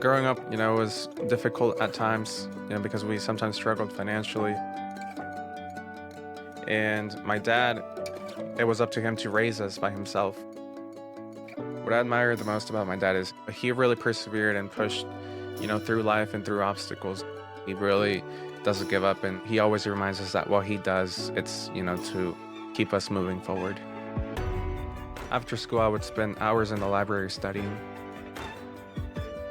Growing up, was difficult at times, because we sometimes struggled financially. And my dad, it was up to him to raise us by himself. What I admire the most about my dad is he really persevered and pushed, through life and through obstacles. He really doesn't give up, and he always reminds us that what he does, it's, to keep us moving forward. After school, I would spend hours in the library studying.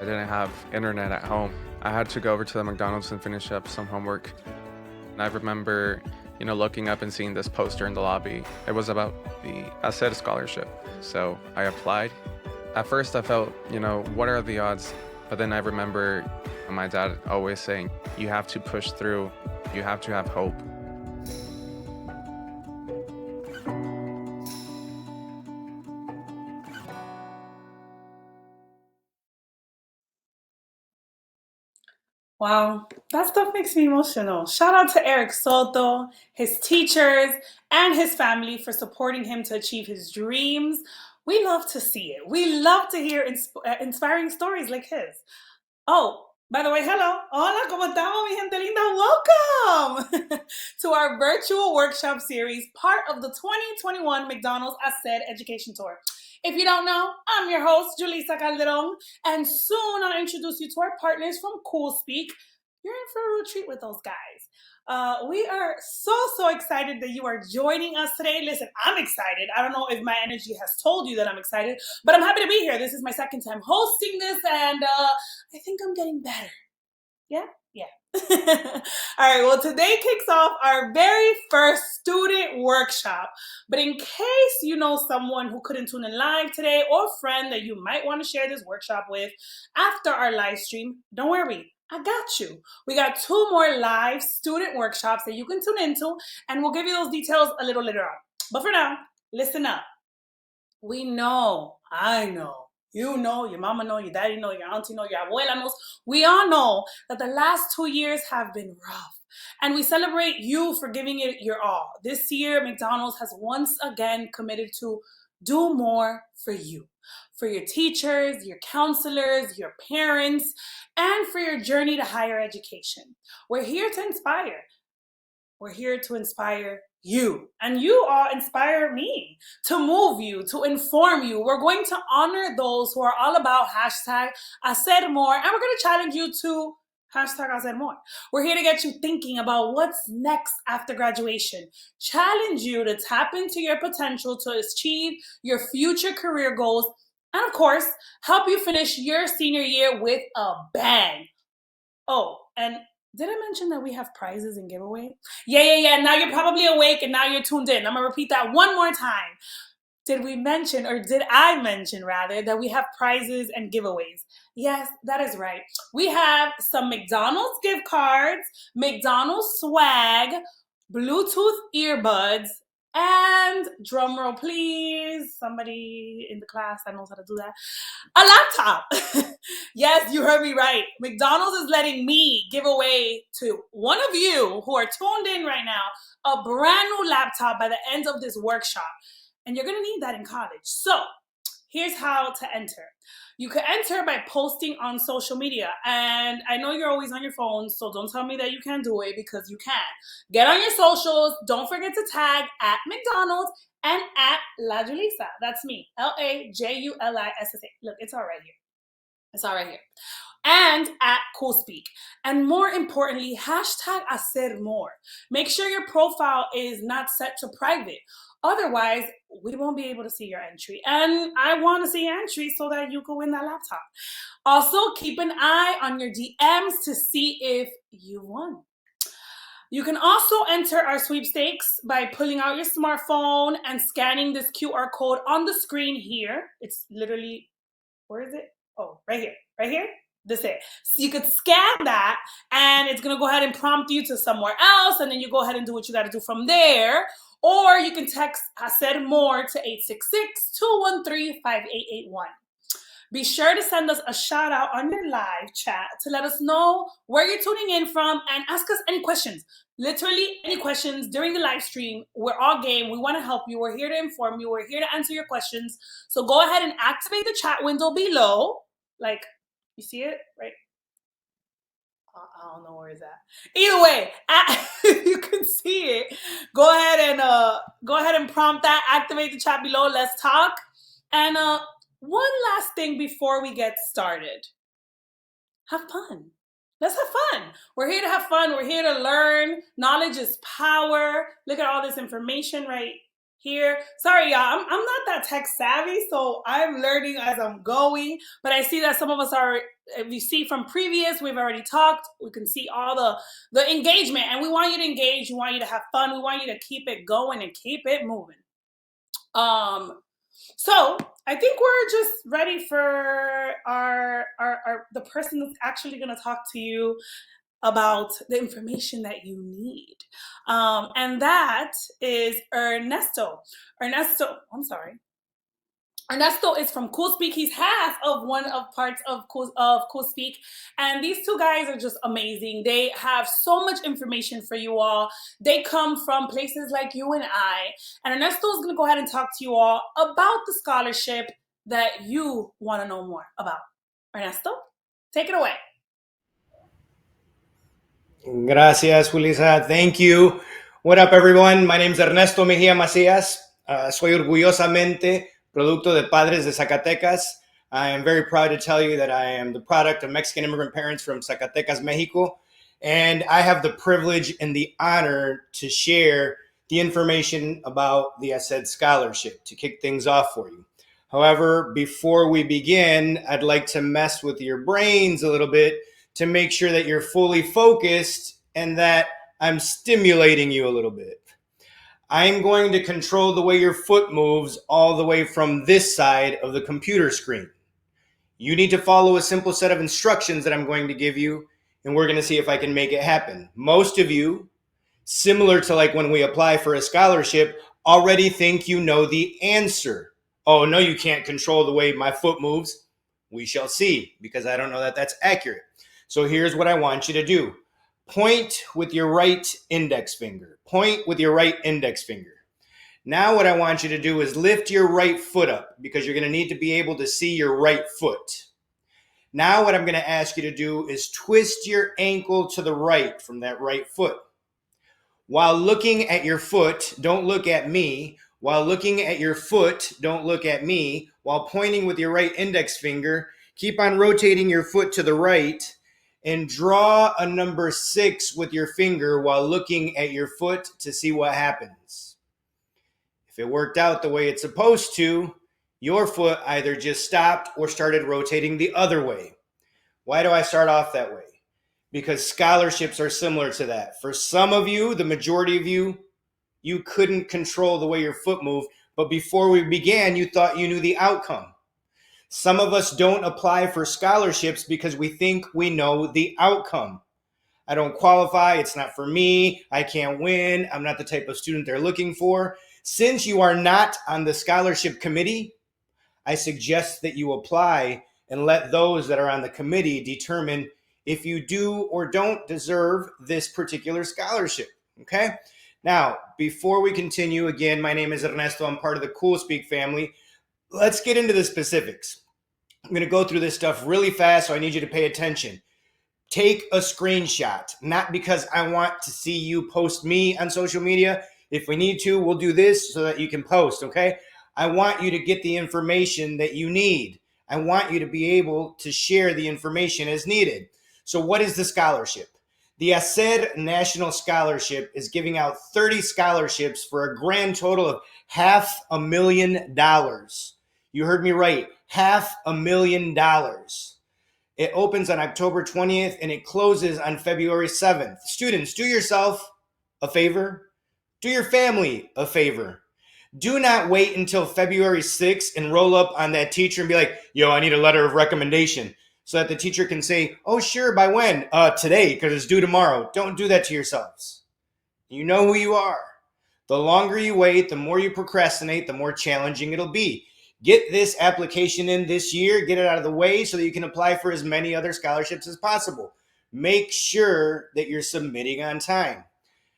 I didn't have internet at home. I had to go over to the McDonald's and finish up some homework. And I remember, looking up and seeing this poster in the lobby. It was about the HACER scholarship. So I applied. At first I felt, what are the odds? But then I remember my dad always saying, you have to push through. You have to have hope. Wow, that stuff makes me emotional. Shout out to Eric Soto, his teachers, and his family for supporting him to achieve his dreams. We love to see it. We love to hear inspiring stories like his. Oh, by the way, hello. Hola, ¿cómo estamos, mi gente linda? Welcome to our virtual workshop series, part of the 2021 McDonald's ASED Education Tour. If you don't know, I'm your host, Julissa Calderon, and soon I'll introduce you to our partners from Cool Speak. You're in for a real treat with those guys. We are so excited that you are joining us today. Listen, I'm excited. I don't know if my energy has told you that I'm excited, but I'm happy to be here. This is my second time hosting this, and I think I'm getting better. Yeah? Yeah. All right, well, today kicks off our very first student workshop. But in case you know someone who couldn't tune in live today or a friend that you might want to share this workshop with after our live stream, don't worry. I got you. We got 2 more live student workshops that you can tune into, and we'll give you those details a little later on. But for now, listen up. We know, I know, you know, your mama know, your daddy know, your auntie know, your abuela knows. We all know that the last 2 years have been rough. And we celebrate you for giving it your all. This year, McDonald's has once again committed to do more for you, for your teachers, your counselors, your parents, and for your journey to higher education. We're here to inspire. We're here to inspire you. And you all inspire me, to move you, to inform you. We're going to honor those who are all about hashtag I said more. And we're going to challenge you to hashtag I said more. We're here to get you thinking about what's next after graduation. Challenge you to tap into your potential to achieve your future career goals. And of course, help you finish your senior year with a bang. Oh, and did I mention that we have prizes and giveaway? Yeah. Now you're probably awake and now you're tuned in. I'm gonna repeat that one more time. Did we mention, or did I mention rather, that we have prizes and giveaways? Yes, that is right. We have some McDonald's gift cards, McDonald's swag, Bluetooth earbuds, and drum roll, please. Somebody in the class that knows how to do that. A laptop. Yes, you heard me right. McDonald's is letting me give away to one of you who are tuned in right now a brand new laptop by the end of this workshop. And you're going to need that in college. So here's how to enter. You can enter by posting on social media. And I know you're always on your phone, so don't tell me that you can't do it, because you can. Get on your socials. Don't forget to tag at McDonald's and at La Julissa. That's me. LAJULISSA. Look, it's all right here. It's all right here. And at Cool Speak. And more importantly, hashtag hacer more. Make sure your profile is not set to private. Otherwise, we won't be able to see your entry. And I want to see your entry so that you can win that laptop. Also, keep an eye on your DMs to see if you won. You can also enter our sweepstakes by pulling out your smartphone and scanning this QR code on the screen here. It's literally, where is it? Oh, right here. Right here? This it. So you could scan that, and it's going to go ahead and prompt you to somewhere else, and then you go ahead and do what you got to do from there. Or you can text I said more to 866-213-5881. Be sure to send us a shout out on your live chat to let us know where you're tuning in from and ask us any questions. Literally any questions during the live stream. We're all game. We want to help you. We're here to inform you. We're here to answer your questions. So go ahead and activate the chat window below. Like, You see it? Right? I don't know where it's at. Either way, you can see it. Go ahead and prompt that. Activate the chat below. Let's talk. And one last thing before we get started. Have fun. Let's have fun. We're here to have fun. We're here to learn. Knowledge is power. Look at all this information right here. Sorry, y'all. I'm not that tech savvy, so I'm learning as I'm going. But I see that some of us are. If you see from previous, we've already talked. We can see all the engagement, and we want you to engage. We want you to have fun. We want you to keep it going and keep it moving. So I think we're just ready for our the person that's actually going to talk to you about the information that you need. And that is Ernesto. I'm sorry. Ernesto is from Cool Speak. He's half of one of parts of Cool Speak. And these two guys are just amazing. They have so much information for you all. They come from places like you and I. And Ernesto is going to go ahead and talk to you all about the scholarship that you want to know more about. Ernesto, take it away. Gracias, Julissa. Thank you. What up, everyone? My name is Ernesto Mejía Macías. Soy orgullosamente producto de padres de Zacatecas. I am very proud to tell you that I am the product of Mexican immigrant parents from Zacatecas, Mexico. And I have the privilege and the honor to share the information about the HACER scholarship to kick things off for you. However, before we begin, I'd like to mess with your brains a little bit to make sure that you're fully focused and that I'm stimulating you a little bit. I'm going to control the way your foot moves all the way from this side of the computer screen. You need to follow a simple set of instructions that I'm going to give you, and we're going to see if I can make it happen. Most of you, similar to like when we apply for a scholarship, already think you know the answer. Oh, no, you can't control the way my foot moves. We shall see, because I don't know that that's accurate. So here's what I want you to do. Point with your right index finger. Point with your right index finger. Now what I want you to do is lift your right foot up, because you're going to need to be able to see your right foot. Now what I'm going to ask you to do is twist your ankle to the right from that right foot. While looking at your foot, don't look at me. While looking at your foot, don't look at me. While pointing with your right index finger, keep on rotating your foot to the right and draw a number 6 with your finger while looking at your foot to see what happens. If it worked out the way it's supposed to, your foot either just stopped or started rotating the other way. Why do I start off that way? Because scholarships are similar to that. For some of you, the majority of you, you couldn't control the way your foot moved, but before we began, you thought you knew the outcome. Some of us don't apply for scholarships because we think we know the outcome. I don't qualify. It's not for me. I can't win. I'm not the type of student they're looking for. Since you are not on the scholarship committee, I suggest that you apply and let those that are on the committee determine if you do or don't deserve this particular scholarship. Okay? Now, before we continue, again, my name is Ernesto. I'm part of the Cool Speak family. Let's get into the specifics. I'm going to go through this stuff really fast, so I need you to pay attention. Take a screenshot, not because I want to see you post me on social media. If we need to, we'll do this so that you can post, okay? I want you to get the information that you need. I want you to be able to share the information as needed. So what is the scholarship? The HACER National Scholarship is giving out 30 scholarships for a grand total of $500,000. You heard me right, $500,000. It opens on October 20th and it closes on February 7th. Students, do yourself a favor. Do your family a favor. Do not wait until February 6th and roll up on that teacher and be like, yo, I need a letter of recommendation, so that the teacher can say, oh, sure, by when? Today, because it's due tomorrow. Don't do that to yourselves. You know who you are. The longer you wait, the more you procrastinate, the more challenging it'll be. Get this application in this year, get it out of the way so that you can apply for as many other scholarships as possible. Make sure that you're submitting on time.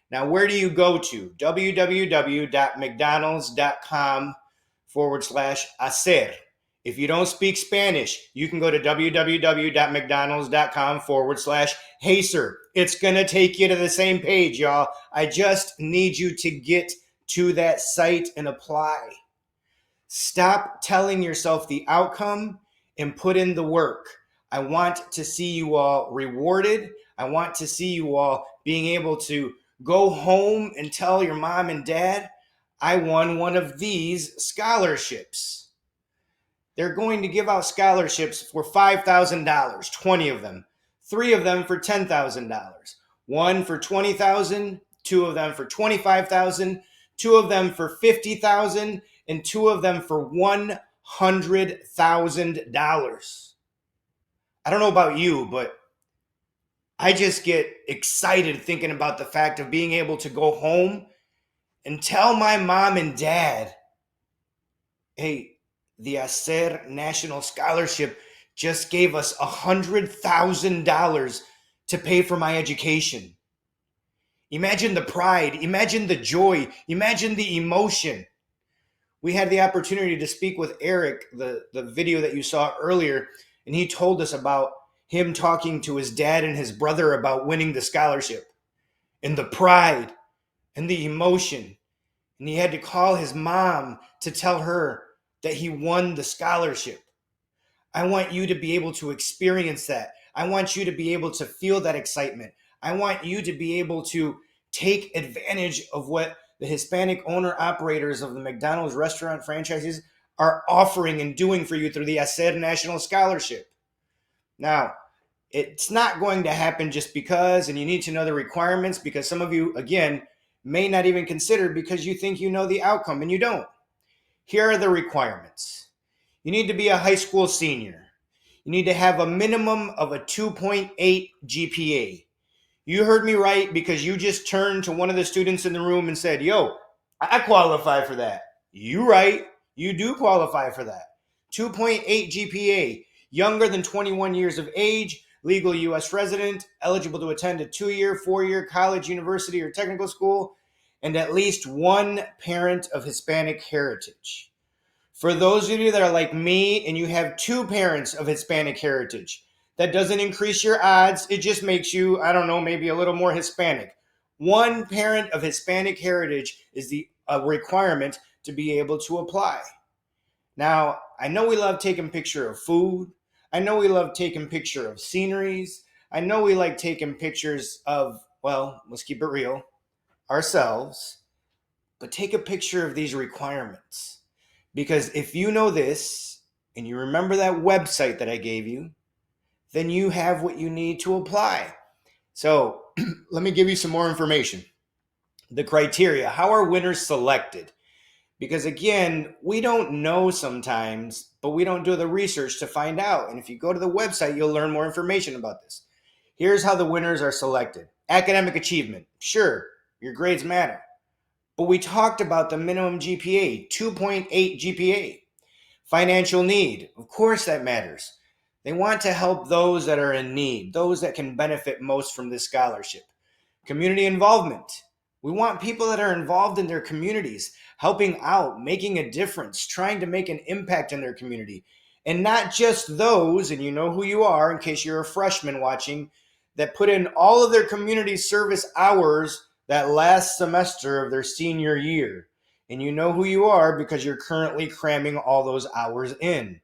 Now, where do you go to? www.mcdonalds.com/HACER. If you don't speak Spanish, you can go to www.mcdonalds.com/HACER. It's going to take you to the same page, y'all. I just need you to get to that site and apply. Stop telling yourself the outcome and put in the work. I want to see you all rewarded. I want to see you all being able to go home and tell your mom and dad, I won one of these scholarships. They're going to give out scholarships for $5,000, 20 of them, 3 of them for $10,000, 1 for $20,000, 2 of them for $25,000, 2 of them for $50,000, and 2 of them for $100,000. I don't know about you, but I just get excited thinking about the fact of being able to go home and tell my mom and dad, hey, the HACER National Scholarship just gave us $100,000 to pay for my education. Imagine the pride, imagine the joy, imagine the emotion. We had the opportunity to speak with Eric, the video that you saw earlier, and he told us about him talking to his dad and his brother about winning the scholarship and the pride and the emotion. And he had to call his mom to tell her that he won the scholarship. I want you to be able to experience that. I want you to be able to feel that excitement. I want you to be able to take advantage of what the Hispanic owner operators of the McDonald's restaurant franchises are offering and doing for you through the HACER National Scholarship. Now, it's not going to happen just because, and you need to know the requirements, because some of you, again, may not even consider because you think you know the outcome and you don't. Here are the requirements. You need to be a high school senior. You need to have a minimum of a 2.8 GPA. You heard me right, because you just turned to one of the students in the room and said, yo, I qualify for that. You right. You do qualify for that. 2.8 GPA, younger than 21 years of age, legal U.S. resident, eligible to attend a 2-year, 4-year college, university, or technical school, and at least one parent of Hispanic heritage. For those of you that are like me and you have 2 parents of Hispanic heritage, that doesn't increase your odds. It just makes you, I don't know, maybe a little more Hispanic. One parent of Hispanic heritage is a requirement to be able to apply. Now, I know we love taking picture of food. I know we love taking picture of sceneries. I know we like taking pictures of, well, let's keep it real, ourselves. But take a picture of these requirements. Because if you know this, and you remember that website that I gave you, then you have what you need to apply. So let me give you some more information. The criteria, how are winners selected? Because again, we don't know sometimes, but we don't do the research to find out. And if you go to the website, you'll learn more information about this. Here's how the winners are selected. Academic achievement. Sure, your grades matter. But we talked about the minimum GPA, 2.8 GPA. Financial need. Of course that matters. They want to help those that are in need, those that can benefit most from this scholarship. Community involvement. We want people that are involved in their communities, helping out, making a difference, trying to make an impact in their community. And not just those, and you know who you are in case you're a freshman watching, that put in all of their community service hours that last semester of their senior year. And you know who you are because you're currently cramming all those hours in.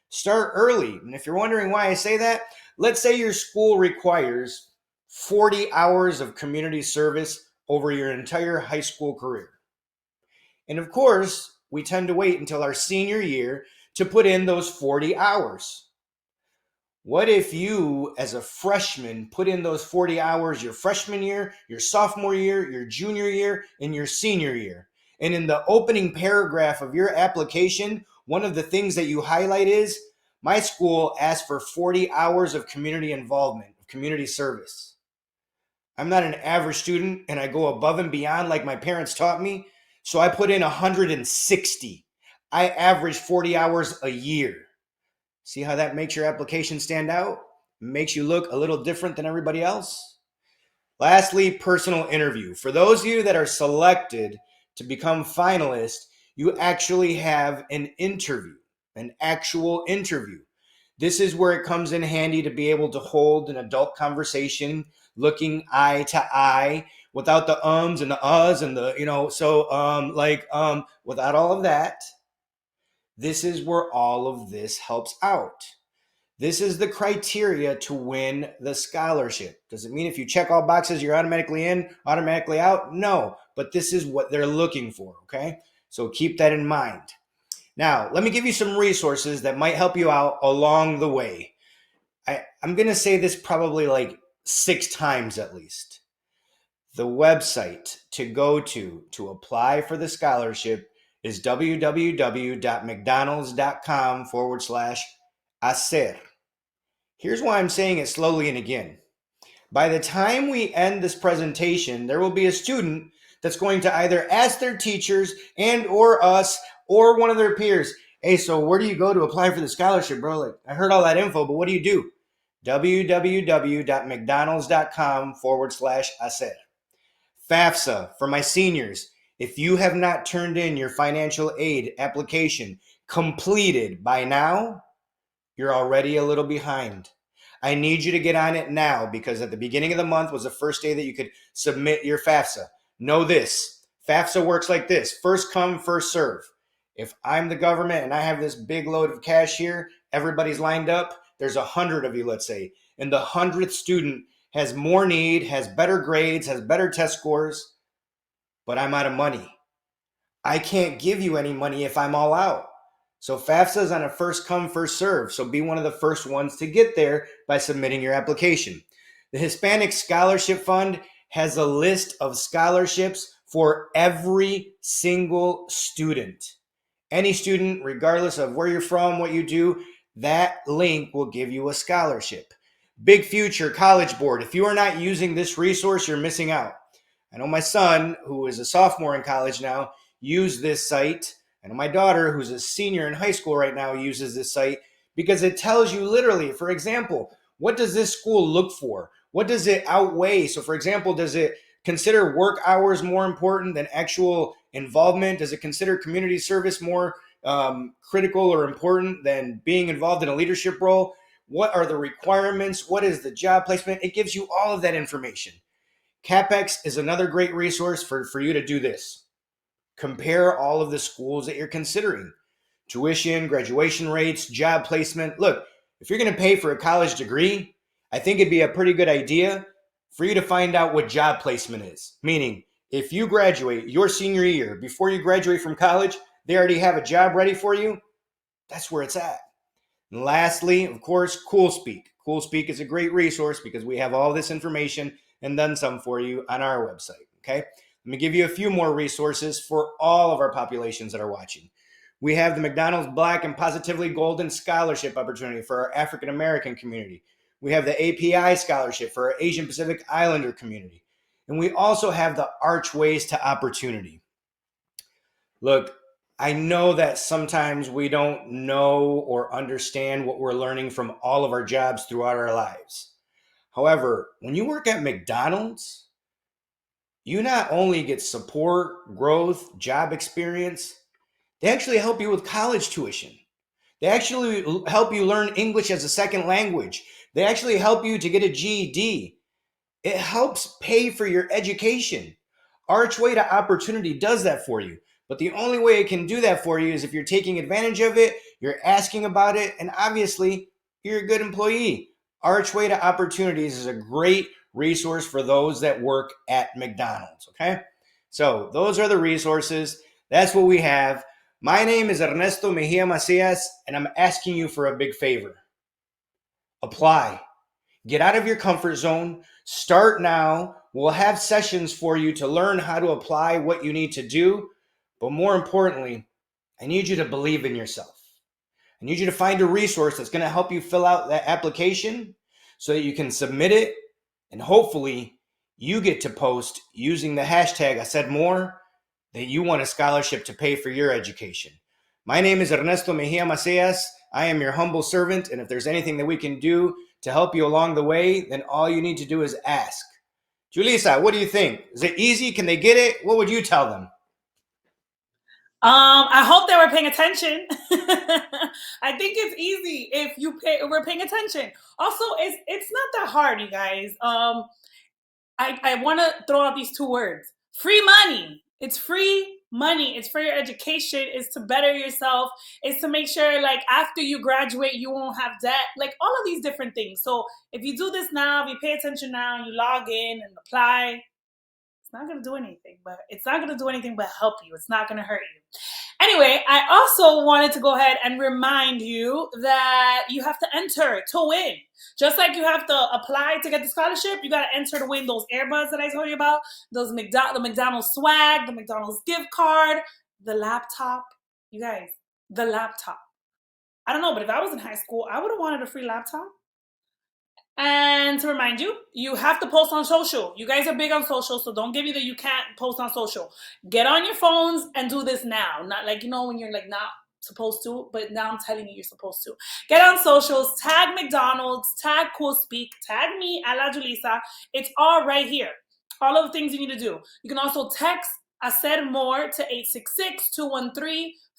Start early. And if you're wondering why I say that, let's say your school requires 40 hours of community service over your entire high school career. And of course, we tend to wait until our senior year to put in those 40 hours. What if you, as a freshman, put in those 40 hours your freshman year, your sophomore year, your junior year, and your senior year? And in the opening paragraph of your application, one of the things that you highlight is, my school asked for 40 hours of community involvement, of community service. I'm not an average student and I go above and beyond like my parents taught me, so I put in 160. I average 40 hours a year. See how that makes your application stand out? Makes you look a little different than everybody else? Lastly, personal interview. For those of you that are selected to become finalists, you actually have an interview. an actual interview. This is where it comes in handy to be able to hold an adult conversation, looking eye to eye, without the ums and the uhs and the, without all of that. This is where all of this helps out. This is the criteria to win the scholarship. Does it mean if you check all boxes, you're automatically in, automatically out? No, but this is what they're looking for, okay? So keep that in mind. Now, let me give you some resources that might help you out along the way. I'm going to say this probably like 6 times at least. The website to go to apply for the scholarship is www.mcdonalds.com/hacer. Here's why I'm saying it slowly and again. By the time we end this presentation, there will be a student that's going to either ask their teachers and or us or one of their peers, hey, so where do you go to apply for the scholarship, bro? Like, I heard all that info, but what do you do? www.mcdonalds.com/hacer. FAFSA, for my seniors, if you have not turned in your financial aid application completed by now, you're already a little behind. I need you to get on it now because at the beginning of the month was the first day that you could submit your FAFSA. Know this, FAFSA works like this, first come, first serve. If I'm the government and I have this big load of cash here, everybody's lined up, there's 100 of you, let's say, and the 100th student has more need, has better grades, has better test scores, but I'm out of money. I can't give you any money if I'm all out. So FAFSA is on a first come, first serve. So be one of the first ones to get there by submitting your application. The Hispanic Scholarship Fund has a list of scholarships for every single student. Any student, regardless of where you're from, what you do, that link will give you a scholarship. Big Future College Board. If you are not using this resource, you're missing out. I know my son, who is a sophomore in college now, used this site. I know my daughter, who's a senior in high school right now, uses this site because it tells you literally, for example, what does this school look for? What does it outweigh? So, for example, does it consider work hours more important than actual involvement? Does it consider community service more critical or important than being involved in a leadership role? What are the requirements? What is the job placement? It gives you all of that information. CapEx is another great resource for you to do this. Compare all of the schools that you're considering. Tuition, graduation rates, job placement. Look, if you're going to pay for a college degree, I think it'd be a pretty good idea for you to find out what job placement is. Meaning, if you graduate your senior year, before you graduate from college, they already have a job ready for you. That's where it's at. And lastly, of course, CoolSpeak. CoolSpeak is a great resource because we have all this information and then some for you on our website, okay? Let me give you a few more resources for all of our populations that are watching. We have the McDonald's Black and Positively Golden Scholarship opportunity for our African American community. We have the API Scholarship for our Asian Pacific Islander community. And we also have the Archways to Opportunity. Look, I know that sometimes we don't know or understand what we're learning from all of our jobs throughout our lives. However, when you work at McDonald's, you not only get support, growth, job experience, they actually help you with college tuition. They actually help you learn English as a second language. They actually help you to get a GED. It helps pay for your education. Archway to Opportunity does that for you. But the only way it can do that for you is if you're taking advantage of it, you're asking about it, and obviously, you're a good employee. Archway to Opportunities is a great resource for those that work at McDonald's, okay? So those are the resources. That's what we have. My name is Ernesto Mejia Macias, and I'm asking you for a big favor. Apply. Get out of your comfort zone. Start now. We'll have sessions for you to learn how to apply what you need to do. But more importantly, I need you to believe in yourself. I need you to find a resource that's going to help you fill out that application so that you can submit it. And hopefully you get to post using the hashtag I said more that you want a scholarship to pay for your education. My name is Ernesto Mejia Macias. I am your humble servant. And if there's anything that we can do to help you along the way, then all you need to do is ask. Julissa, what do you think? Is it easy? Can they get it? What would you tell them? I hope they were paying attention. I think it's easy if we're paying attention. Also, it's not that hard, you guys. I want to throw out these two words: free money. It's free money. It's for your education. It's to better yourself. It's to make sure, like, after you graduate, you won't have debt. Like, all of these different things. So if you do this now, if you pay attention now, and you log in and apply, it's not going to do anything. But it's not going to do anything but help you. It's not going to hurt you. Anyway, I also wanted to go ahead and remind you that you have to enter to win. Just like you have to apply to get the scholarship, you got to enter to win those earbuds that I told you about, those the McDonald's swag, the McDonald's gift card, the laptop. You guys, the laptop. I don't know, but if I was in high school, I would have wanted a free laptop. And to remind you, you have to post on social. You guys are big on social, so don't give you that you can't post on social. Get on your phones and do this now. Not like, when you're like not supposed to, but now I'm telling you you're supposed to. Get on socials, tag McDonald's, tag Cool Speak, tag me, Ala Julissa. It's all right here. All of the things you need to do. You can also text Hacer More to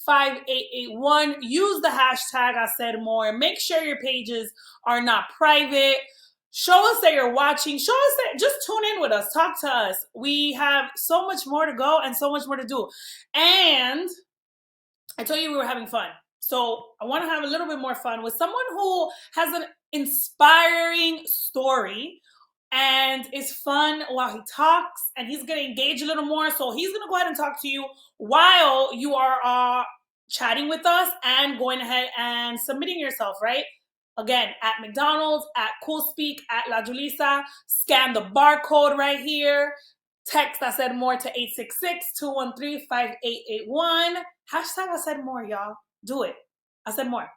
866-213-5881. Use the hashtag Hacer More. Make sure your pages are not private. Show us that you're watching. Show us that, just tune in with us. Talk to us. We have so much more to go and so much more to do. And I told you we were having fun. So I want to have a little bit more fun with someone who has an inspiring story and it's fun while he talks, and he's going to engage a little more. So he's going to go ahead and talk to you while you are chatting with us and going ahead and submitting yourself, right? Again, at McDonald's, at CoolSpeak, at La Julissa. Scan the barcode right here. Text I Said More to 866-213-5881. Hashtag I Said More, y'all. Do it. I said more.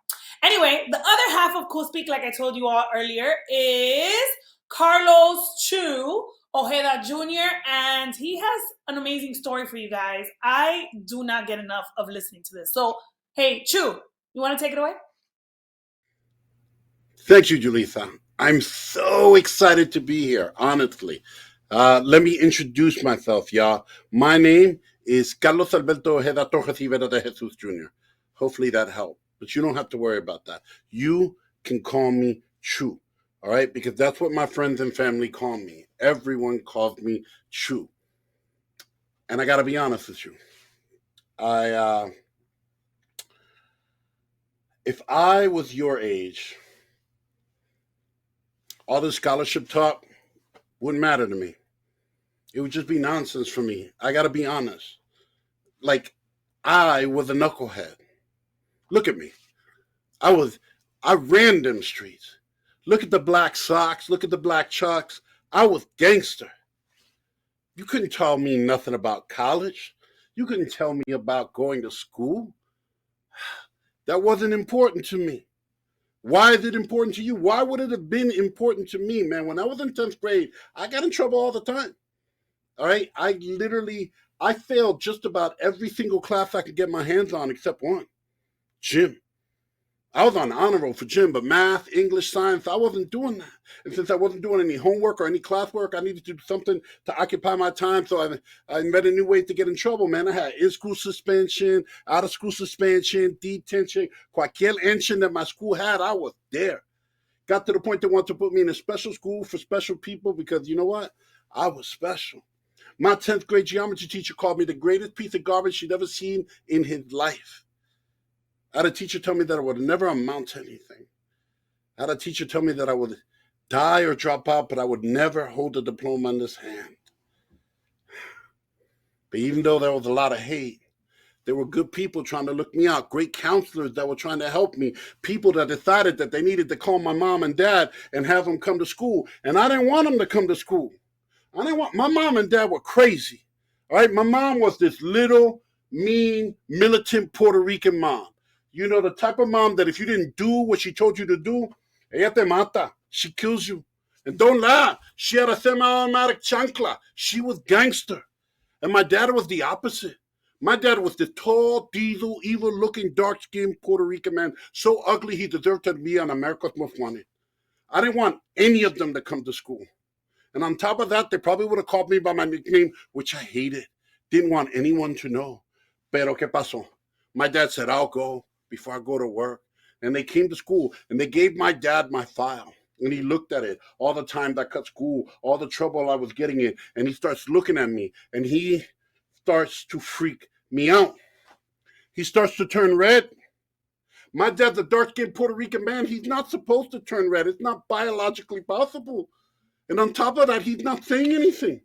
Anyway, the other half of CoolSpeak, like I told you all earlier, is Carlos Chu Ojeda Jr., and he has an amazing story for you guys. I do not get enough of listening to this. So, hey, Chu, you want to take it away? Thank you, Julissa. I'm so excited to be here, honestly. Let me introduce myself, y'all. My name is Carlos Alberto Ojeda Torres Rivera de Jesus Jr. Hopefully that helped, but you don't have to worry about that. You can call me Chu, all right? Because that's what my friends and family call me. Everyone calls me Chu. And I got to be honest with you. If I was your age, all this scholarship talk wouldn't matter to me. It would just be nonsense for me. I got to be honest. Like, I was a knucklehead. Look at me. I ran them streets. Look at the black socks. Look at the black chucks. I was gangster. You couldn't tell me nothing about college. You couldn't tell me about going to school. That wasn't important to me. Why is it important to you? Why would it have been important to me, man? When I was in 10th grade, I got in trouble all the time. All right? I failed just about every single class I could get my hands on except one, gym. I was on honor roll for gym, but math, English, science, I wasn't doing that. And since I wasn't doing any homework or any classwork, I needed to do something to occupy my time. So I met a new way to get in trouble, man. I had in-school suspension, out-of-school suspension, detention, cualquier engine that my school had, I was there. Got to the point they wanted to put me in a special school for special people because, you know what? I was special. My 10th grade geometry teacher called me the greatest piece of garbage she'd ever seen in his life. I had a teacher tell me that I would never amount to anything. I had a teacher tell me that I would die or drop out, but I would never hold a diploma in this hand. But even though there was a lot of hate, there were good people trying to look me out, great counselors that were trying to help me, people that decided that they needed to call my mom and dad and have them come to school. And I didn't want them to come to school. My mom and dad were crazy. All right, my mom was this little, mean, militant Puerto Rican mom. You know, the type of mom that if you didn't do what she told you to do, ella te mata. She kills you. And don't lie, she had a semi-automatic chancla. She was gangster. And my dad was the opposite. My dad was the tall, diesel, evil-looking, dark-skinned Puerto Rican man, so ugly he deserved to be on America's Most Wanted. I didn't want any of them to come to school. And on top of that, they probably would have called me by my nickname, which I hated. Didn't want anyone to know. Pero ¿qué pasó? My dad said, I'll go before I go to work. And they came to school and they gave my dad my file. And he looked at it, all the times I cut school, all the trouble I was getting in. And he starts looking at me and he starts to freak me out. He starts to turn red. My dad's a dark-skinned Puerto Rican man. He's not supposed to turn red. It's not biologically possible. And on top of that, he's not saying anything,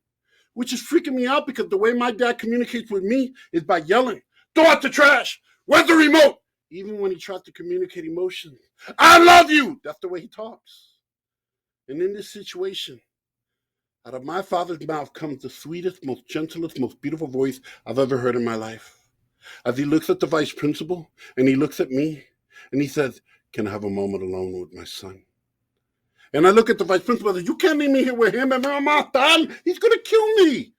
which is freaking me out because the way my dad communicates with me is by yelling, throw out the trash, where's the remote? Even when he tries to communicate emotions, I love you. That's the way he talks. And in this situation, out of my father's mouth comes the sweetest, most gentlest, most beautiful voice I've ever heard in my life. As he looks at the vice principal and he looks at me and he says, can I have a moment alone with my son? And I look at the vice principal and I say, you can't leave me here with him. And Mama, he's going to kill me.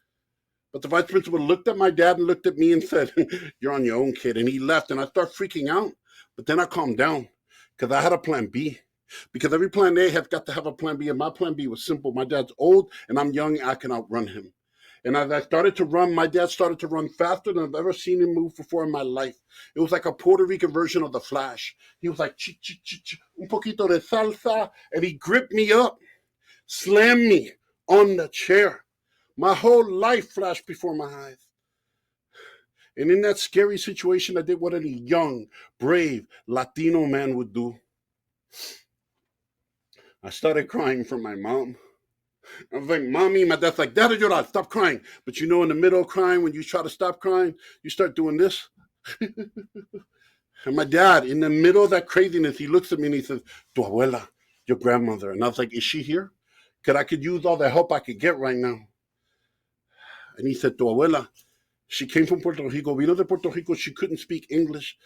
But the vice principal looked at my dad and looked at me and said, you're on your own, kid. And he left and I start freaking out. But then I calmed down because I had a plan B. Because every plan A has got to have a plan B. And my plan B was simple. My dad's old and I'm young. I can outrun him. And as I started to run, my dad started to run faster than I've ever seen him move before in my life. It was like a Puerto Rican version of the Flash. He was like, chi, chi, chi, chi, un poquito de salsa. And he gripped me up, slammed me on the chair. My whole life flashed before my eyes. And in that scary situation, I did what any young, brave Latino man would do. I started crying for my mom. I was like, Mommy, my dad's like, Dad, llorar, stop crying. But you know, in the middle of crying, when you try to stop crying, you start doing this. And my dad, in the middle of that craziness, he looks at me and he says, Tu abuela, your grandmother. And I was like, is she here? Because I could use all the help I could get right now. And he said, Tu abuela, she came from Puerto Rico. Vino de Puerto Rico. She couldn't speak English.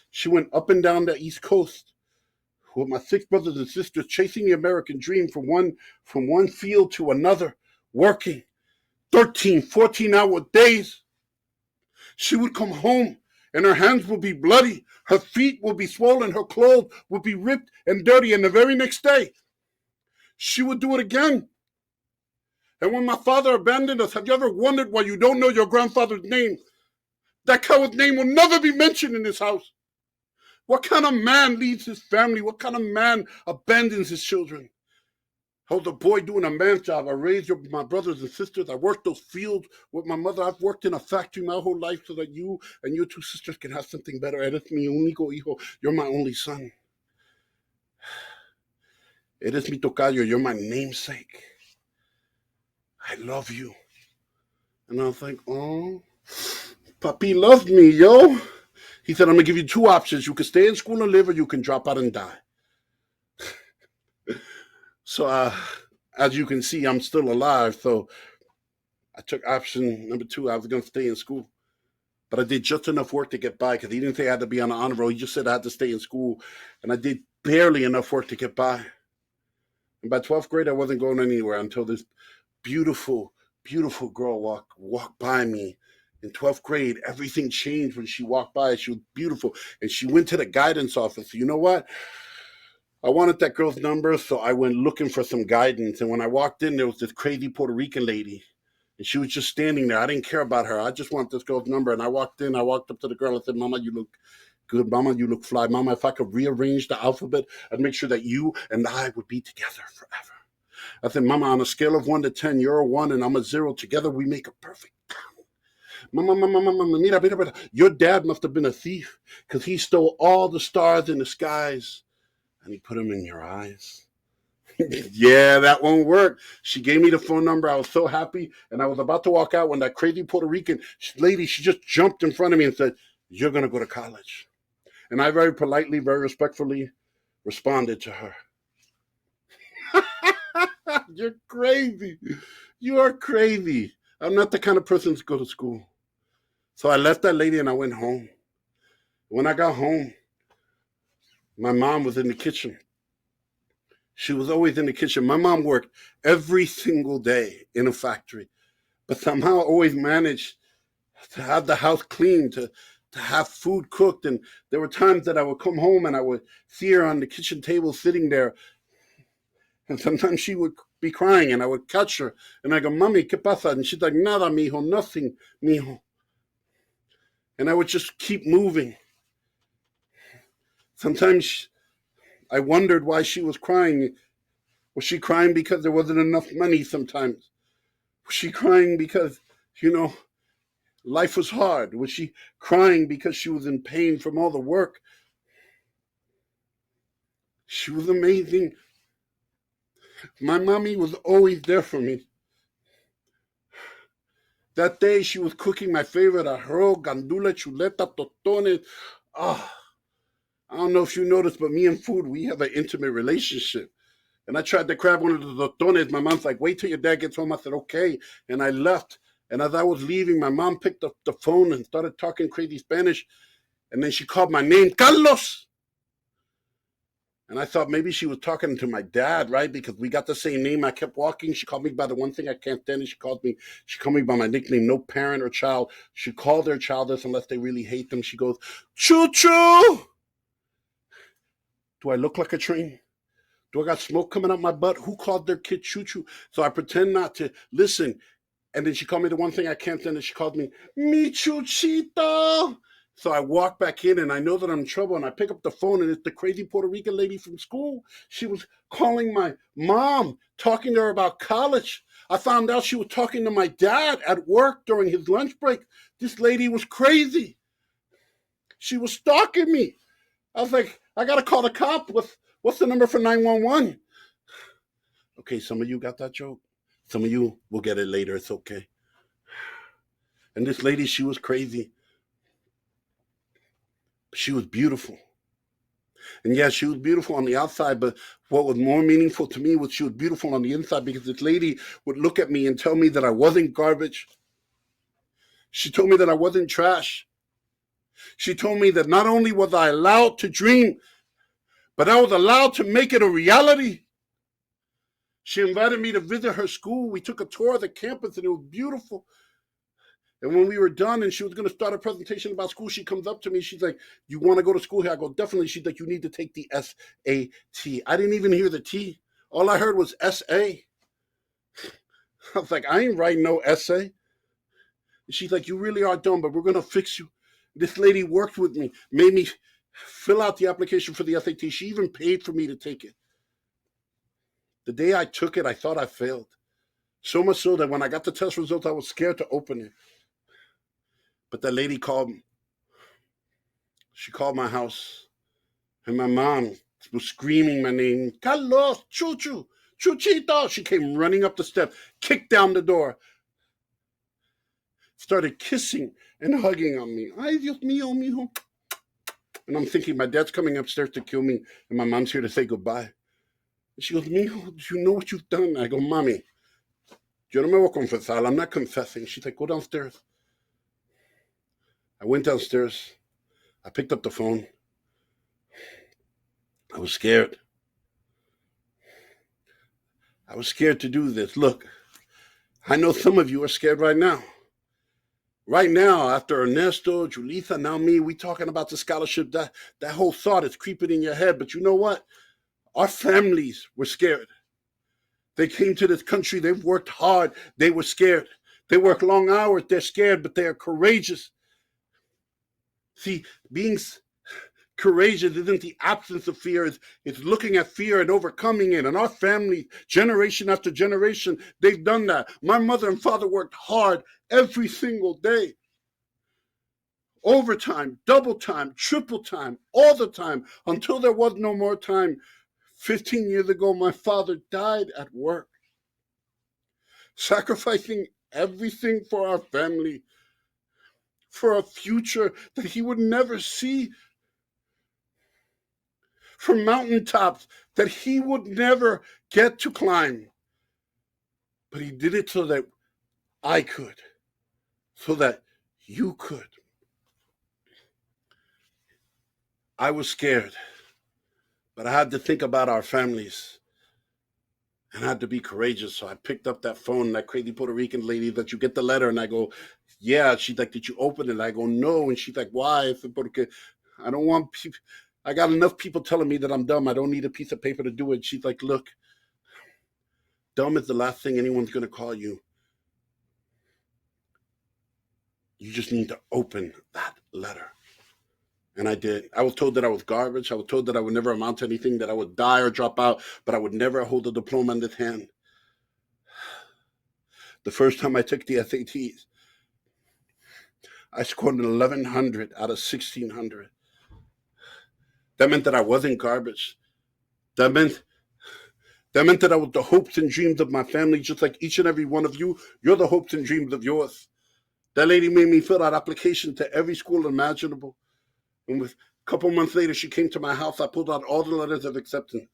She went up and down the East Coast with my 6 brothers and sisters, chasing the American dream from one field to another, working 13, 14-hour days. She would come home and her hands would be bloody, her feet would be swollen, her clothes would be ripped and dirty, and the very next day, she would do it again. And when my father abandoned us, have you ever wondered why you don't know your grandfather's name? That coward's name will never be mentioned in this house. What kind of man leaves his family? What kind of man abandons his children? I was a boy doing a man's job. I raised my brothers and sisters. I worked those fields with my mother. I've worked in a factory my whole life so that you and your 2 sisters can have something better. Eres mi único hijo. You're my only son. Eres mi tocayo. You're my namesake. I love you. And I was like, oh, Papi loves me, yo. He said, I'm going to give you 2 options. You can stay in school and live, or you can drop out and die. So, as you can see, I'm still alive. So I took option number 2. I was going to stay in school. But I did just enough work to get by because he didn't say I had to be on the honor roll. He just said I had to stay in school. And I did barely enough work to get by. And by 12th grade, I wasn't going anywhere until this beautiful, beautiful girl walked by me. In 12th grade, everything changed when she walked by. She was beautiful. And she went to the guidance office. You know what? I wanted that girl's number, so I went looking for some guidance. And when I walked in, there was this crazy Puerto Rican lady. And she was just standing there. I didn't care about her. I just want this girl's number. And I walked up to the girl and said, Mama, you look good. Mama, you look fly. Mama, if I could rearrange the alphabet, I'd make sure that you and I would be together forever. I said, Mama, on a scale of 1 to 10, you're a 1 and I'm a 0. Together, we make a perfect count. Mama, mira. Your dad must have been a thief because he stole all the stars in the skies and he put them in your eyes. Yeah, that won't work. She gave me the phone number. I was so happy. And I was about to walk out when that crazy Puerto Rican lady, she just jumped in front of me and said, you're going to go to college. And I very politely, very respectfully responded to her. You're crazy. You are crazy. I'm not the kind of person to go to school. So I left that lady and I went home. When I got home, my mom was in the kitchen. She was always in the kitchen. My mom worked every single day in a factory, but somehow always managed to have the house clean, to have food cooked. And there were times that I would come home and I would see her on the kitchen table sitting there. And sometimes she would be crying and I would catch her. And I go, Mami, ¿qué pasa? And she's like, nada, mijo, nothing, mijo. and I would just keep moving. Sometimes I wondered why she was crying. Was she crying because there wasn't enough money sometimes? Was she crying because, life was hard? Was she crying because she was in pain from all the work? She was amazing. My mommy was always there for me. That day she was cooking my favorite arroz, gandula, chuleta, totones. Ah, I don't know if you noticed, but me and food, we have an intimate relationship. And I tried to grab one of the totones. My mom's like, wait till your dad gets home. I said, okay. And I left. And as I was leaving, my mom picked up the phone and started talking crazy Spanish. And then she called my name, Carlos. And I thought maybe she was talking to my dad, right? Because we got the same name. I kept walking. She called me by the one thing I can't stand. She called me by my nickname. No parent or child should call their child this unless they really hate them. She goes, choo choo. Do I look like a train? Do I got smoke coming out my butt? Who called their kid choo choo? So I pretend not to listen. And then she called me the one thing I can't stand, and she called me, mi chuchito. So I walk back in, and I know that I'm in trouble, and I pick up the phone, and it's the crazy Puerto Rican lady from school. She was calling my mom, talking to her about college. I found out she was talking to my dad at work during his lunch break. This lady was crazy. She was stalking me. I was like, I got to call the cop. What's the number for 911? Okay, some of you got that joke. Some of you will get it later. It's okay. And this lady, she was crazy. She was beautiful. And yeah, she was beautiful on the outside, but what was more meaningful to me was she was beautiful on the inside, because this lady would look at me and tell me that I wasn't garbage. She told me that I wasn't trash. She told me that not only was I allowed to dream, but I was allowed to make it a reality. She invited me to visit her school. We took a tour of the campus, and it was beautiful. And when we were done and she was going to start a presentation about school, she comes up to me. She's like, you want to go to school here? I go, definitely. She's like, you need to take the SAT. I didn't even hear the T. All I heard was SA. I was like, I ain't writing no essay. She's like, you really are dumb, but we're going to fix you. This lady worked with me, made me fill out the application for the SAT. She even paid for me to take it. The day I took it, I thought I failed. So much so that when I got the test results, I was scared to open it. But that lady called me. She called my house, and my mom was screaming my name, Carlos, Chuchu, Chuchito. She came running up the steps, kicked down the door, started kissing and hugging on me. Ay, Dios mío, mijo. And I'm thinking, my dad's coming upstairs to kill me, and my mom's here to say goodbye. And she goes, mijo, do you know what you've done? I go, mommy, yo no me voy a confesar. I'm not confessing. She's like, go downstairs. I went downstairs. I picked up the phone. I was scared. I was scared to do this. Look, I know some of you are scared right now. Right now, after Ernesto, Julissa, now me, we talking about the scholarship, that whole thought is creeping in your head. But you know what? Our families were scared. They came to this country. They've worked hard. They were scared. They work long hours. They're scared, but they are courageous. See, being courageous isn't the absence of fear. It's looking at fear and overcoming it. And our family, generation after generation, they've done that. My mother and father worked hard every single day. Overtime, double time, triple time, all the time, until there was no more time. 15 years ago, my father died at work, sacrificing everything for our family, for a future that he would never see, for mountaintops that he would never get to climb. But he did it so that I could, so that you could. I was scared, but I had to think about our families, and I had to be courageous. So I picked up that phone, that crazy Puerto Rican lady, that you get the letter, and I go, yeah. She's like, did you open it? I go, no. And she's like, why? I said, porque I don't want people. I got enough people telling me that I'm dumb. I don't need a piece of paper to do it. She's like, look, dumb is the last thing anyone's going to call you. You just need to open that letter. And I did. I was told that I was garbage. I was told that I would never amount to anything, that I would die or drop out, but I would never hold a diploma in this hand. The first time I took the SATs, I scored an 1100 out of 1600. That meant that I wasn't garbage. That meant that I was the hopes and dreams of my family, just like each and every one of you. You're the hopes and dreams of yours. That lady made me fill out applications to every school imaginable. And a couple months later, she came to my house. I pulled out all the letters of acceptance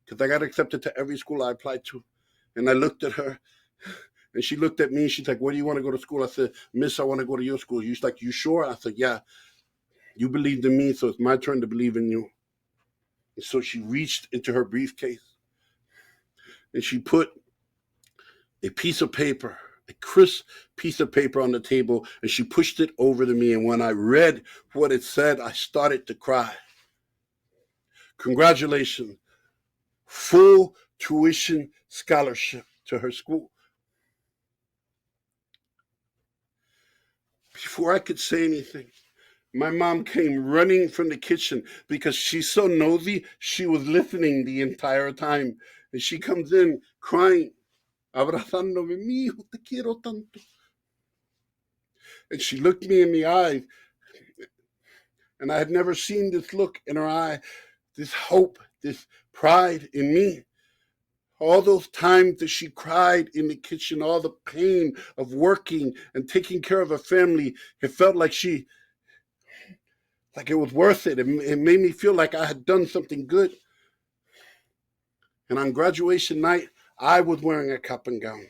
because I got accepted to every school I applied to. And I looked at her, and she looked at me, and she's like, where do you want to go to school? I said, Miss, I want to go to your school. She's like, you sure? I said, yeah. You believed in me, so it's my turn to believe in you. And so she reached into her briefcase, and she put a piece of paper, a crisp piece of paper on the table, and she pushed it over to me. And when I read what it said, I started to cry. Congratulations, full tuition scholarship to her school. Before I could say anything, my mom came running from the kitchen because she's so nosy. She was listening the entire time. And she comes in crying, abrazándome, mi hijo, te quiero tanto. And she looked me in the eye, and I had never seen this look in her eye, this hope, this pride in me. All those times that she cried in the kitchen, all the pain of working and taking care of her family, it felt like it was worth it. It made me feel like I had done something good. And on graduation night, I was wearing a cap and gown.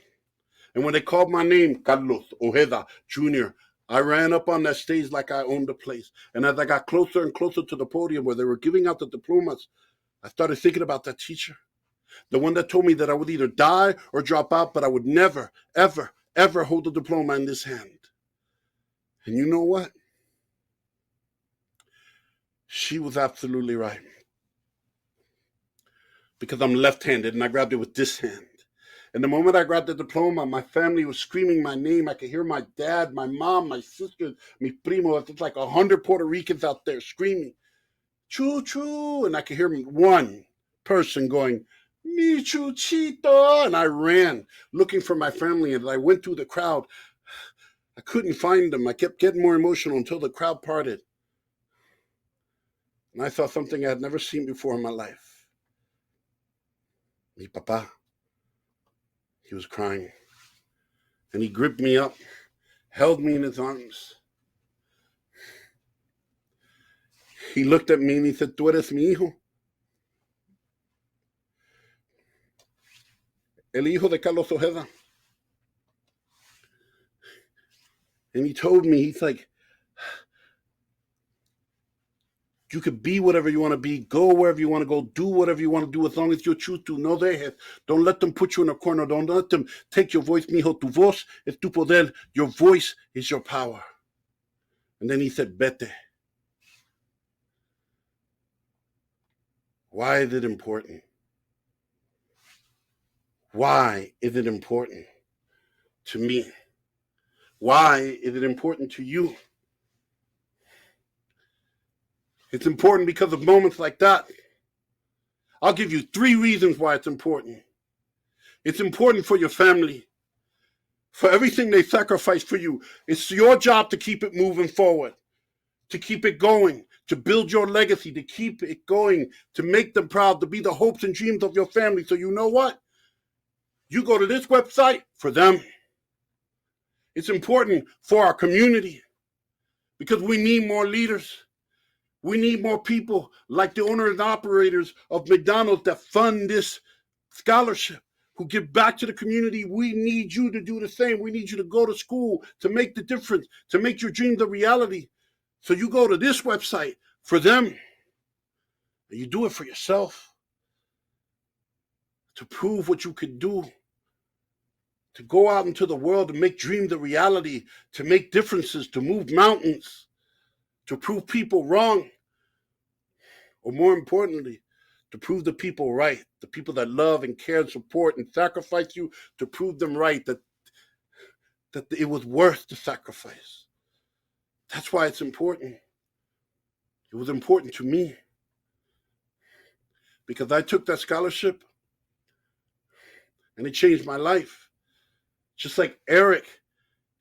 And when they called my name, Carlos Ojeda Jr., I ran up on that stage like I owned the place. And as I got closer and closer to the podium where they were giving out the diplomas, I started thinking about that teacher. The one that told me that I would either die or drop out, but I would never, ever, ever hold a diploma in this hand. And you know what? She was absolutely right. Because I'm left-handed and I grabbed it with this hand. And the moment I grabbed the diploma, my family was screaming my name. I could hear my dad, my mom, my sisters, mi primo. It's like 100 Puerto Ricans out there screaming, choo choo. And I could hear one person going, mi chuchito. And I ran looking for my family. And as I went through the crowd, I couldn't find them. I kept getting more emotional until the crowd parted. And I saw something I had never seen before in my life. Mi papa. He was crying. And he gripped me up, held me in his arms. He looked at me and he said, tú eres mi hijo. El hijo de Carlos Ojeda. And he told me, he's like, you could be whatever you want to be, go wherever you want to go, do whatever you want to do as long as you choose to. No dejes. Don't let them put you in a corner. Don't let them take your voice. Mijo, tu voz es tu poder. Your voice is your power. And then he said, vete. Why is it important? Why is it important to me? Why is it important to you? It's important because of moments like that. I'll give you 3 reasons why it's important. It's important for your family, for everything they sacrifice for you. It's your job to keep it moving forward, to keep it going, to build your legacy, to keep it going, to make them proud, to be the hopes and dreams of your family. So you know what? You go to this website for them. It's important for our community because we need more leaders. We need more people like the owners and operators of McDonald's that fund this scholarship, who give back to the community. We need you to do the same. We need you to go to school to make the difference, to make your dreams a reality. So you go to this website for them, and you do it for yourself, to prove what you could do, to go out into the world and make dreams a reality, to make differences, to move mountains, to prove people wrong, or more importantly, to prove the people right, the people that love and care and support and sacrifice you, to prove them right, that it was worth the sacrifice, That's why it's important. It was important to me because I took that scholarship and it changed my life. Just like Eric,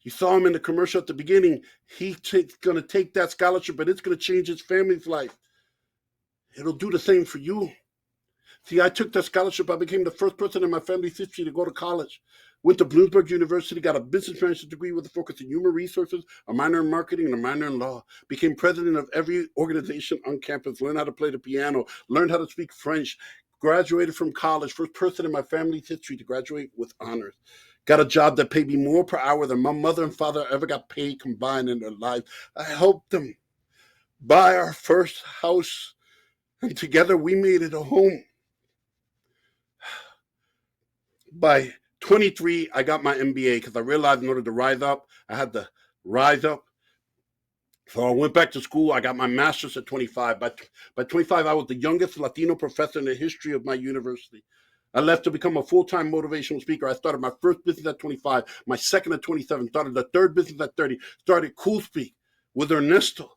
you saw him in the commercial at the beginning. He's going to take that scholarship and it's going to change his family's life. It'll do the same for you. See, I took that scholarship. I became the first person in my family's history to go to college. Went to Bloomsburg University, got a business management degree with a focus in human resources, a minor in marketing, and a minor in law. Became president of every organization on campus, learned how to play the piano, learned how to speak French, graduated from college, first person in my family's history to graduate with honors. Got a job that paid me more per hour than my mother and father ever got paid combined in their lives. I helped them buy our first house, and together we made it a home. By 23, I got my MBA because I realized in order to rise up, I had to rise up. So I went back to school. I got my master's at 25. By 25, I was the youngest Latino professor in the history of my university. I left to become a full-time motivational speaker. I started my first business at 25, my second at 27, started the third business at 30, started Cool Speak with Ernesto.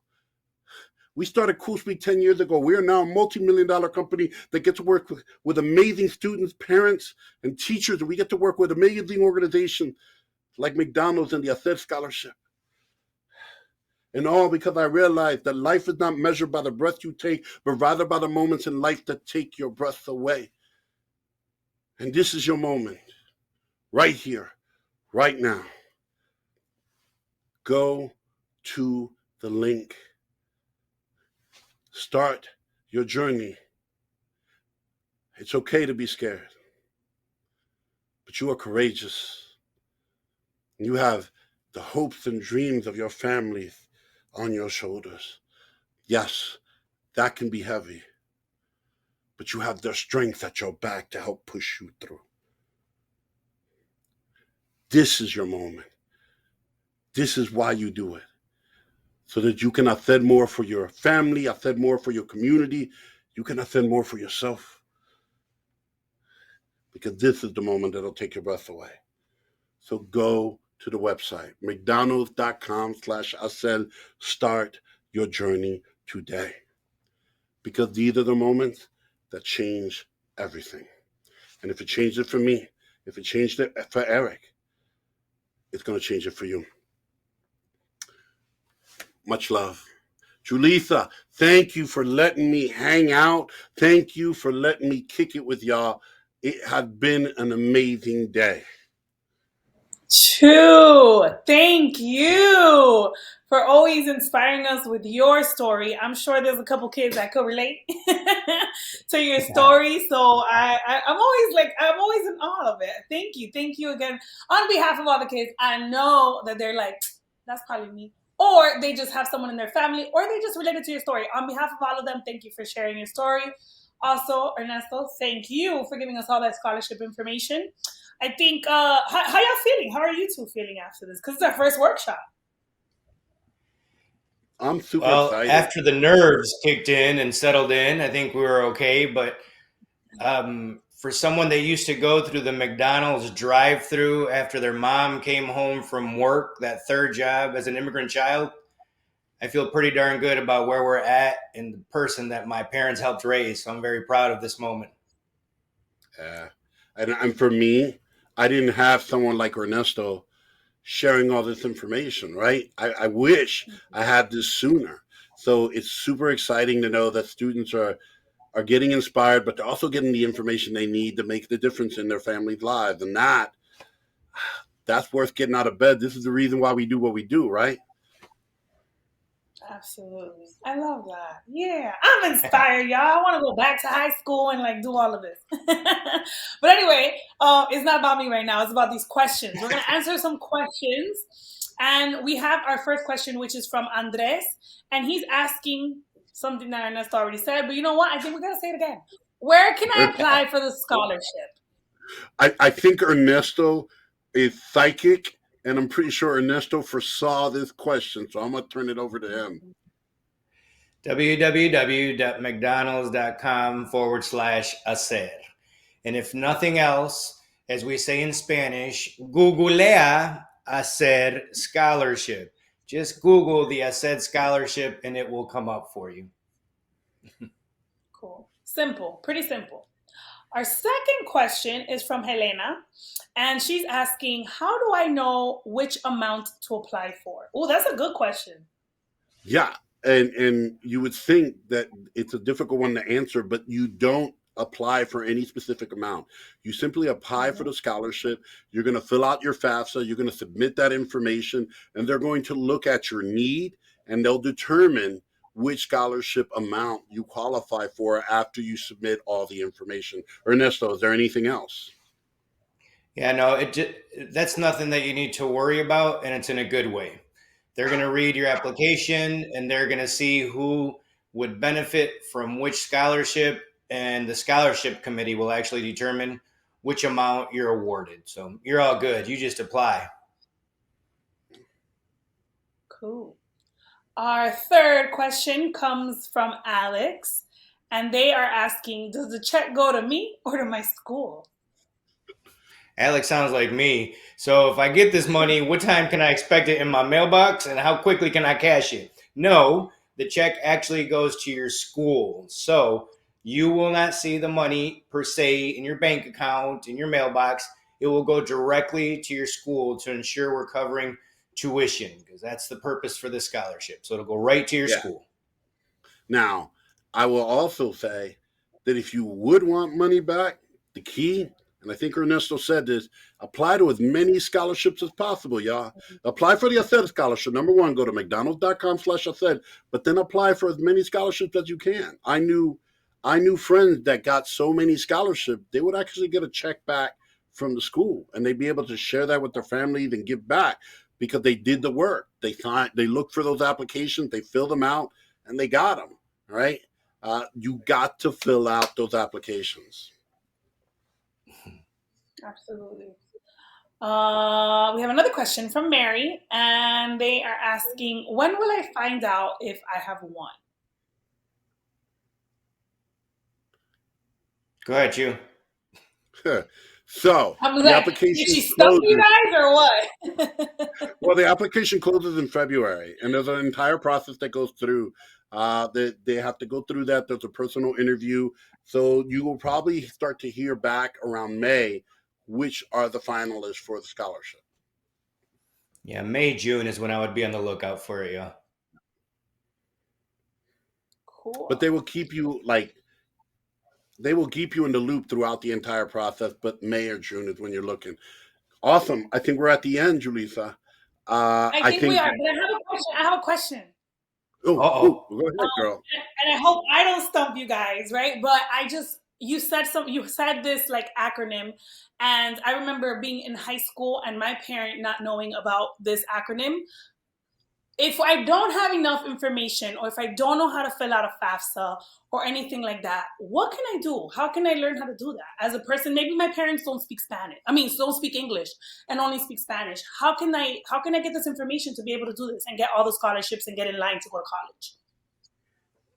We started Cool Speak 10 years ago. We are now a multi-million-dollar company that gets to work with amazing students, parents, and teachers. And we get to work with amazing organizations like McDonald's and the HACER Scholarship. And all because I realized that life is not measured by the breath you take, but rather by the moments in life that take your breath away. And this is your moment, right here, right now. Go to the link. Start your journey. It's okay to be scared, but you are courageous. You have the hopes and dreams of your families on your shoulders. Yes, that can be heavy, but you have their strength at your back to help push you through. This is your moment. This is why you do it. So that you can hacer more for your family, hacer more for your community. You can hacer more for yourself. Because this is the moment that'll take your breath away. So go to the website, mcdonalds.com/hacer. Start your journey today. Because these are the moments that change everything. And if it changed it for me, if it changed it for Eric, it's going to change it for you. Much love. Julissa, thank you for letting me hang out. Thank you for letting me kick it with y'all. It has been an amazing day. True. Thank you for always inspiring us with your story. I'm sure there's a couple kids that could relate to your story. So I'm always in awe of it. Thank you again on behalf of all the kids. I know that they're like, that's probably me, or they just have someone in their family, or they just related to your story. On behalf of all of them, thank you for sharing your story. Also, Ernesto, thank you for giving us all that scholarship information. I think, how y'all feeling? How are you two feeling after this? Because it's our first workshop. I'm super Well, excited. after the nerves kicked in and settled in, I think we were okay. But for someone that used to go through the McDonald's drive-through after their mom came home from work, that third job as an immigrant child, I feel pretty darn good about where we're at and the person that my parents helped raise. So I'm very proud of this moment. And for me, I didn't have someone like Ernesto sharing all this information, right? I wish I had this sooner. So it's super exciting to know that students are getting inspired, but they're also getting the information they need to make the difference in their family's lives. And that's worth getting out of bed. This is the reason why we do what we do, right? Absolutely. I love that. Yeah. I'm inspired, y'all. I want to go back to high school and like do all of this. But anyway, it's not about me right now. It's about these questions. We're going to answer some questions. And we have our first question, which is from Andres. And he's asking something that Ernesto already said. But you know what? I think we're going to say it again. Where can I apply for the scholarship? I think Ernesto is psychic. And I'm pretty sure Ernesto foresaw this question, so I'm going to turn it over to him. www.mcdonalds.com/hacer. And if nothing else, as we say in Spanish, Googlea HACER Scholarship. Just Google the HACER scholarship and it will come up for you. Cool. Simple, pretty simple. Our second question is from Helena, and she's asking, how do I know which amount to apply for? Oh, that's a good question. Yeah, and you would think that it's a difficult one to answer, but you don't apply for any specific amount. You simply apply for the scholarship. You're going to fill out your FAFSA. You're going to submit that information, and they're going to look at your need, and they'll determine which scholarship amount you qualify for after you submit all the information. Ernesto, is there anything else? Yeah, no, that's nothing that you need to worry about, and it's in a good way. They're going to read your application and they're going to see who would benefit from which scholarship, and the scholarship committee will actually determine which amount you're awarded. So you're all good. You just apply. Cool. Our third question comes from Alex, and they are asking, does the check go to me or to my school? Alex sounds like me. So if I get this money, what time can I expect it in my mailbox and how quickly can I cash it? No, the check actually goes to your school. So you will not see the money per se in your bank account, in your mailbox. It will go directly to your school to ensure we're covering tuition, because that's the purpose for this scholarship. So it'll go right to your Yeah. school. Now, I will also say that if you would want money back, the key, and I think Ernesto said this, apply to as many scholarships as possible, y'all. Apply for the HACER scholarship. Number one, go to mcdonalds.com/HACER, but then apply for as many scholarships as you can. I knew friends that got so many scholarships, they would actually get a check back from the school, and they'd be able to share that with their families and give back because they did the work. They looked for those applications, they filled them out, and they got them. All right. You got to fill out those applications. Absolutely. We have another question from Mary, and they are asking, when will I find out if I have won? Go ahead, you. So I was the like, application did she stump you closes. guys or what? Well, the application closes in February, and there's an entire process that goes through. They have to go through that. There's a personal interview, so you will probably start to hear back around May, which are the finalists for the scholarship. Yeah, May, June is when I would be on the lookout for it, yeah. Cool. But they will keep you in the loop throughout the entire process. But May or June is when you're looking. Awesome. I think we're at the end, Julissa. I think we are, but I have a question. Go ahead, girl. And I hope I don't stump you guys, right? But you said this like acronym, and I remember being in high school and my parent not knowing about this acronym. If I don't have enough information, or if I don't know how to fill out a FAFSA or anything like that, what can I do? How can I learn how to do that? As a person, maybe my parents don't speak don't speak English and only speak Spanish. How can I get this information to be able to do this and get all the scholarships and get in line to go to college?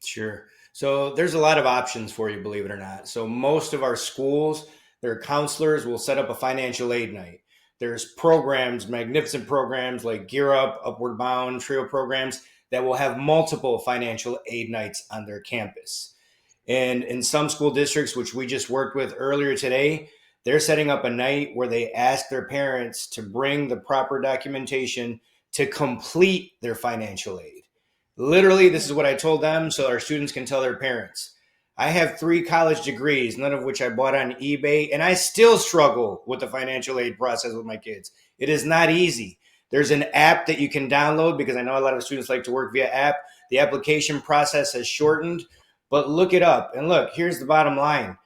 Sure. So there's a lot of options for you, believe it or not. So most of our schools, their counselors will set up a financial aid night. There's programs, magnificent programs like Gear Up, Upward Bound, TRIO programs that will have multiple financial aid nights on their campus. And in some school districts, which we just worked with earlier today, they're setting up a night where they ask their parents to bring the proper documentation to complete their financial aid. Literally, this is what I told them so our students can tell their parents. I have 3 college degrees, none of which I bought on eBay, and I still struggle with the financial aid process with my kids. It is not easy. There's an app that you can download because I know a lot of students like to work via app. The application process has shortened, but look it up. And look, here's the bottom line.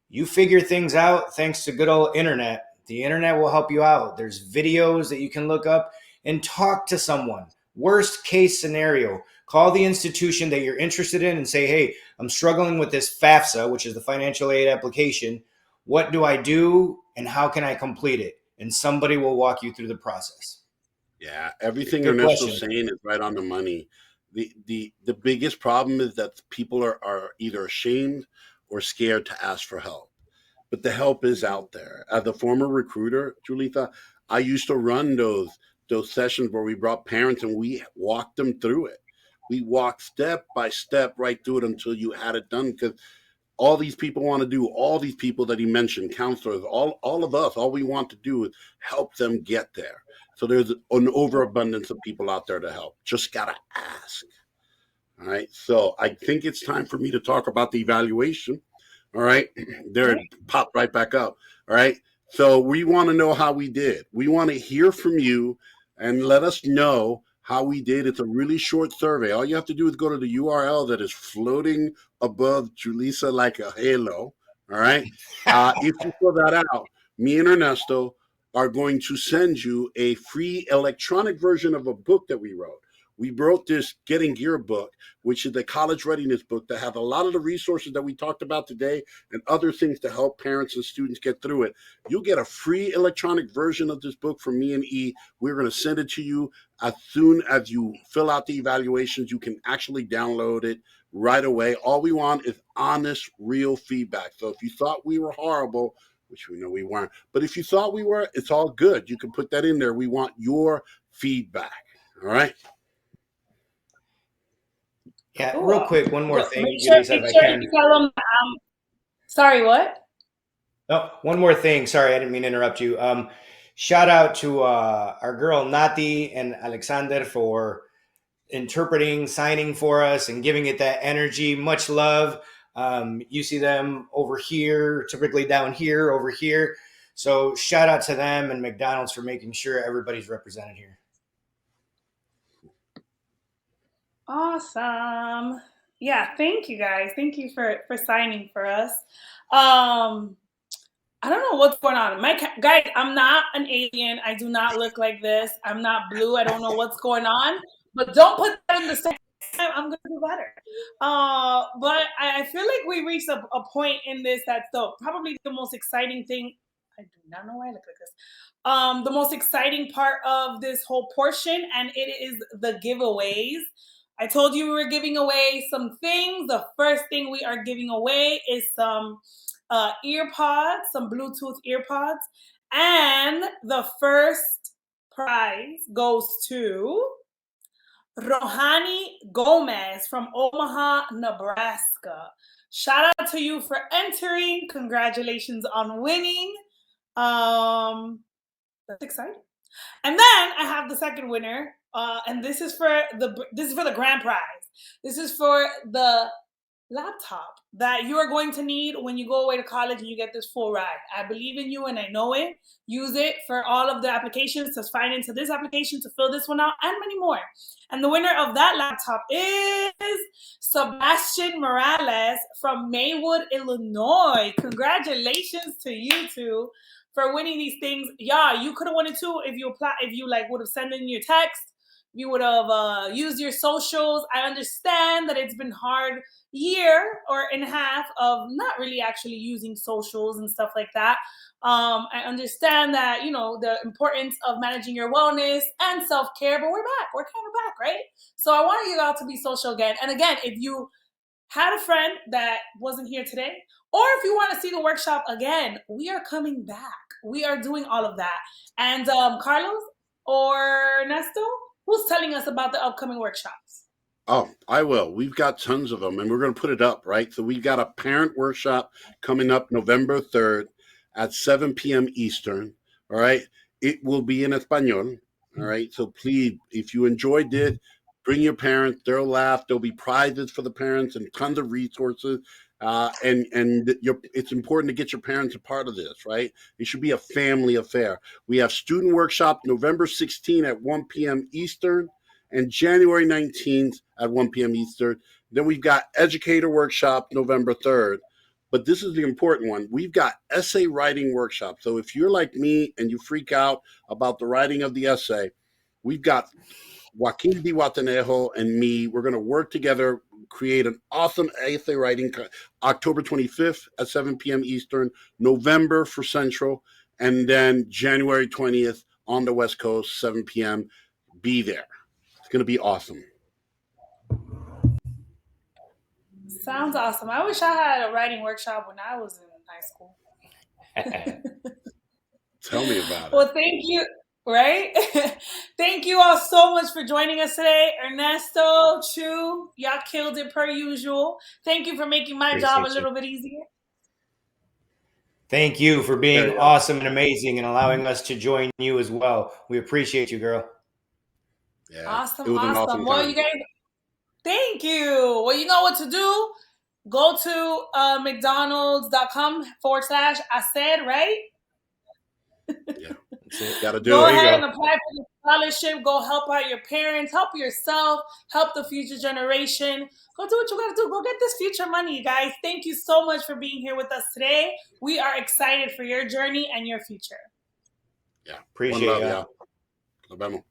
You figure things out thanks to good old internet. The internet will help you out. There's videos that you can look up and talk to someone. Worst case scenario, call the institution that you're interested in and say, hey, I'm struggling with this FAFSA, which is the financial aid application. What do I do and how can I complete it? And somebody will walk you through the process. Yeah, everything Good Ernesto's question. saying is right on the money. The biggest problem is that people are either ashamed or scared to ask for help. But the help is out there. As a former recruiter, Julita, I used to run those those sessions where we brought parents and we walked them through it. We walked step by step right through it until you had it done, because all these people want to do, all these people that he mentioned, counselors, all of us, all we want to do is help them get there. So there's an overabundance of people out there to help. Just gotta ask. All right. So I think it's time for me to talk about the evaluation. All right. There it popped right back up. All right. So we want to know how we did. We want to hear from you and let us know how we did. It's a really short survey. All you have to do is go to the URL that is floating above Julissa like a halo. All right. If you fill that out, me and Ernesto are going to send you a free electronic version of a book that we wrote. We wrote this Getting Gear book, which is a college readiness book that has a lot of the resources that we talked about today and other things to help parents and students get through it. You'll get a free electronic version of this book from me and E. We're going to send it to you as soon as you fill out the evaluations. You can actually download it right away. All we want is honest, real feedback. So if you thought we were horrible, which we know we weren't, but if you thought we were, it's all good. You can put that in there. We want your feedback. All right. Yeah, Ooh, real quick, one more thing, make Julissa, if I sure can. you tell them. Sorry, what? Oh, one more thing. Sorry, I didn't mean to interrupt you. Shout out to our girl Nati and Alexander for interpreting, signing for us, and giving it that energy. Much love. You see them over here, typically down here, over here. So shout out to them and McDonald's for making sure everybody's represented here. Awesome. Yeah, thank you guys. Thank you for signing for us. I don't know what's going on. Guys, I'm not an alien. I do not look like this. I'm not blue. I don't know what's going on. But don't put that in the same time. I'm gonna do better. But I feel like we reached a point in this that's probably the most exciting thing. I do not know why I look like this. The most exciting part of this whole portion, and it is the giveaways. I told you we were giving away some things. The first thing we are giving away is some earpods, some Bluetooth earpods. And the first prize goes to Rohani Gomez from Omaha, Nebraska. Shout out to you for entering. Congratulations on winning. That's exciting. And then I have the second winner, and this is for the grand prize. This is for the laptop that you are going to need when you go away to college and you get this full ride. I believe in you and I know it. Use it for all of the applications, to sign into this application, to fill this one out, and many more. And the winner of that laptop is Sebastian Morales from Maywood, Illinois. Congratulations to you two for winning these things. Yeah, you could have won it too if you would have sent in your text. You would have used your socials. I understand that it's been hard year or and a half of not really actually using socials and stuff like that. I understand that, the importance of managing your wellness and self-care, but we're back. We're kind of back, right? So I want you all to be social again. And again, if you had a friend that wasn't here today, or if you want to see the workshop again, we are coming back. We are doing all of that. And Carlos or Ernesto, who's telling us about the upcoming workshops? Oh, I will. We've got tons of them, and we're going to put it up, right? So we've got a parent workshop coming up November 3rd at 7 p.m. Eastern, all right? It will be in Espanol, all right? So please, if you enjoyed it, bring your parents. They'll laugh. There'll be prizes for the parents and tons of resources. It's important to get your parents a part of this, right? It should be a family affair. We have student workshop November 16 at 1 p.m. Eastern and January 19th at 1 p.m. Eastern. Then we've got educator workshop November 3rd. But this is the important one. We've got essay writing workshop. So if you're like me and you freak out about the writing of the essay, we've got Joaquin Di Guatanejo and me. We're going to work together, create an awesome essay writing October 25th at 7 p.m. Eastern, November for Central, and then January 20th on the West Coast, 7 p.m. Be there. It's going to be awesome. Sounds awesome. I wish I had a writing workshop when I was in high school. Tell me about it. Well, thank you. Right? Thank you all so much for joining us today. Ernesto, Chu, y'all killed it per usual. Thank you for making my job a Appreciate you. little bit easier. Thank you for being There you go. awesome and amazing and allowing us to join you as well. We appreciate you, girl. Yeah, Awesome, it was an awesome. awesome Well, time. you guys, thank you. Well, you know what to do. Go to mcdonalds.com/HACER, right? Yeah, That's it. got to do Go it. There you ahead and go. apply for the scholarship. Go help out your parents, help yourself, help the future generation. Go do what you got to do. Go get this future money, you guys. Thank you so much for being here with us today. We are excited for your journey and your future. Yeah, one Appreciate love, ya. y'all. Nos vemos.